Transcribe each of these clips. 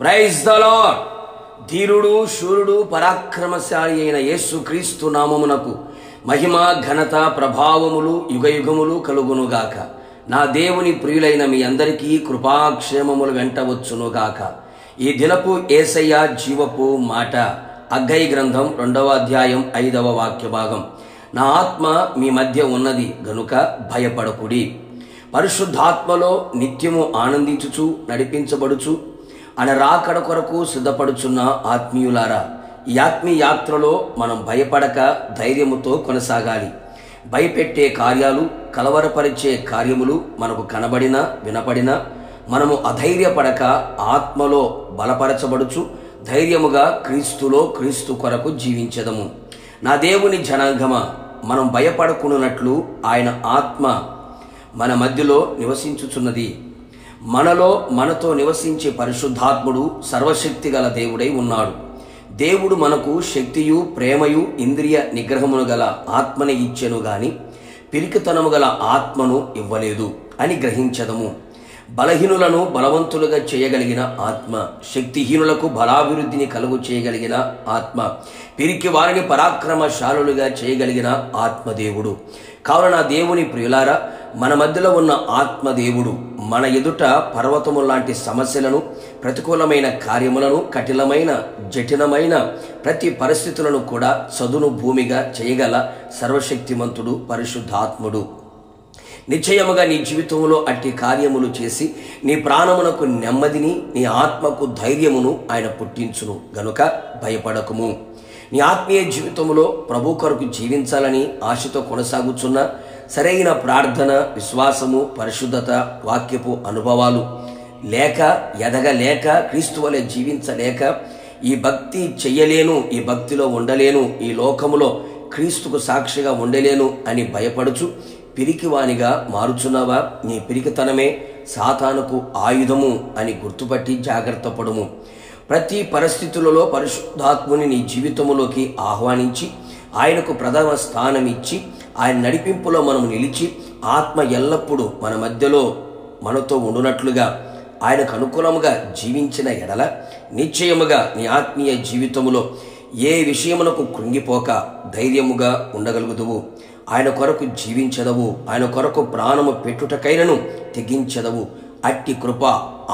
Praise the lord. ధీరుడు, శూరుడు, పరాక్రమశాలి అయిన యేసుక్రీస్తు నామమునకు మహిమ, ఘనత, ప్రభావములు యుగయుగములు కలుగునుగాక. నా దేవుని ప్రియులైన మీ అందరికీ కృపాక్షేమములు వెంటవచ్చునుగాక. ఈ దినపు యేసయ్య జీవపు మాట హగ్గయి గ్రంథం 2వ అధ్యాయం 5వ వాక్య భాగం. నా ఆత్మ మీ మధ్య ఉన్నది గనుక భయపడకుడి. పరిశుద్ధాత్మలో నిత్యము ఆనందించుచు నడిపించబడుచు ఆయన రాకడ కొరకు సిద్ధపడుచున్న ఆత్మీయులారా, ఈ ఆత్మీయ యాత్రలో మనం భయపడక ధైర్యముతో కొనసాగాలి. భయపెట్టే కార్యాలు, కలవరపరిచే కార్యములు మనకు కనబడినా వినపడినా మనము అధైర్యపడక ఆత్మలో బలపరచబడుచు ధైర్యముగా క్రీస్తు కొరకు జీవించదము. నా దేవుని జనాంగమా, మనం భయపడకున్నట్లు ఆయన ఆత్మ మన మధ్యలో నివసించుచున్నది. మనతో నివసించే పరిశుద్ధాత్ముడు సర్వశక్తి గల దేవుడై ఉన్నాడు. దేవుడు మనకు శక్తియు, ప్రేమయు, ఇంద్రియ నిగ్రహమును గల ఆత్మని ఇచ్చెను గాని పిరికితనము గల ఆత్మను ఇవ్వలేదు అని గ్రహించదము. బలహీనులను బలవంతులుగా చేయగలిగిన ఆత్మ, శక్తిహీనులకు బలాభివృద్ధిని కలుగు చేయగలిగిన ఆత్మ, పిరికి వారిని పరాక్రమశాలులుగా చేయగలిగిన ఆత్మదేవుడు. కావున నా దేవుని ప్రియులారా, మన మధ్యలో ఉన్న ఆత్మదేవుడు మన ఎదుట పర్వతము లాంటి సమస్యలను, ప్రతికూలమైన కార్యములను, జటిలమైన ప్రతి పరిస్థితులను కూడా చదును భూమిగా చేయగల సర్వశక్తిమంతుడు పరిశుద్ధాత్ముడు. నిశ్చయముగా నీ జీవితంలో అట్టి కార్యములు చేసి నీ ప్రాణమునకు నెమ్మదిని, నీ ఆత్మకు ధైర్యమును ఆయన పుట్టించును గనుక భయపడకుము. నీ ఆత్మీయ జీవితంలో ప్రభు కొరకు జీవించాలని ఆశతో కొనసాగుచున్న సరైన ప్రార్థన, విశ్వాసము, పరిశుద్ధత, వాక్యపు అనుభవాలు లేక, ఎదగలేక, క్రీస్తు వలె జీవించలేక, ఈ భక్తి చెయ్యలేను, ఈ భక్తిలో ఉండలేను, ఈ లోకములో క్రీస్తుకు సాక్షిగా ఉండలేను అని భయపడుచు పిరికివానిగా మారుచున్నావా? నీ పిరికితనమే సాతానుకు ఆయుధము అని గుర్తుపట్టి జాగ్రత్త పడుము. ప్రతి పరిస్థితులలో పరిశుద్ధాత్ముని నీ జీవితములోకి ఆహ్వానించి ఆయనకు ప్రథమ స్థానం ఇచ్చి ఆయన నడిపింపులో మనం నిలిచి ఆత్మ ఎల్లప్పుడూ మన మధ్యలో మనతో ఉండునట్లుగా ఆయనకు అనుకూలముగా జీవించిన ఎడల నిశ్చయముగా నీ ఆత్మీయ జీవితములో ఏ విషయమునకు కృంగిపోక ధైర్యముగా ఉండగలుగుదువు. ఆయన కొరకు జీవించదవు. ఆయన కొరకు ప్రాణము పెట్టుటకైనను తెగించదవు. అట్టి కృప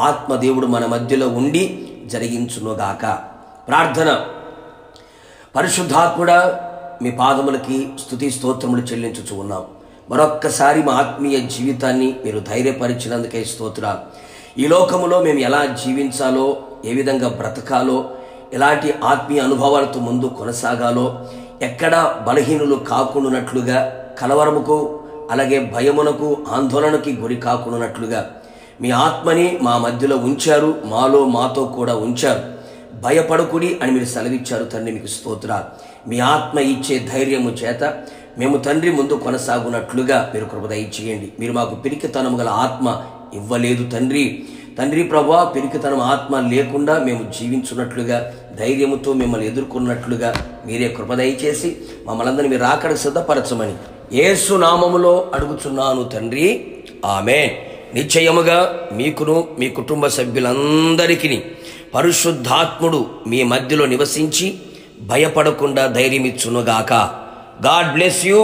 ఆత్మదేవుడు మన మధ్యలో ఉండి జరిగించునుగాక. ప్రార్థన. పరిశుద్ధాత్ముడా, మీ పాదములకి స్తుతి స్తోత్రములు చెల్లించుచు ఉన్నాం. మరొక్కసారి మా ఆత్మీయ జీవితాన్ని మీరు ధైర్యపరిచినందుకే స్తోత్రాలు. ఈ లోకములో మేము ఎలా జీవించాలో, ఏ విధంగా బ్రతకాలో, ఎలాంటి ఆత్మీయ అనుభవాలతో ముందు కొనసాగాలో, ఎక్కడా బలహీనులు కాకుండానట్లుగా, కలవరముకు అలాగే భయమునకు, ఆందోళనకి గురి కాకుండానట్లుగా మీ ఆత్మని మా మధ్యలో ఉంచారు. మాతో కూడా ఉంచారు. భయపడకుడి అని మీరు సెలవిచ్చారు తండ్రి, మీకు స్తోత్రాలు. మీ ఆత్మ ఇచ్చే ధైర్యము చేత మేము తండ్రి ముందు కొనసాగునట్లుగా మీరు కృప దయచేయండి. మీరు మాకు పిరికితనము గల ఆత్మ ఇవ్వలేదు తండ్రి ప్రభువా, పిరికితనం ఆత్మ లేకుండా మేము జీవించున్నట్లుగా, ధైర్యముతో మిమ్మల్ని ఎదుర్కొన్నట్లుగా మీరే కృప దయచేసి మమ్మల్ని మీరు రాకడకు సిద్ధపరచమని యేసు నామములో అడుగుచున్నాను తండ్రి, ఆమేన్. నిశ్చయముగా మీకును మీ కుటుంబ సభ్యులందరికీ పరిశుద్ధాత్ముడు మీ మధ్యలో నివసించి భయపడకుండా ధైర్యమిచ్చునుగాక. God bless you.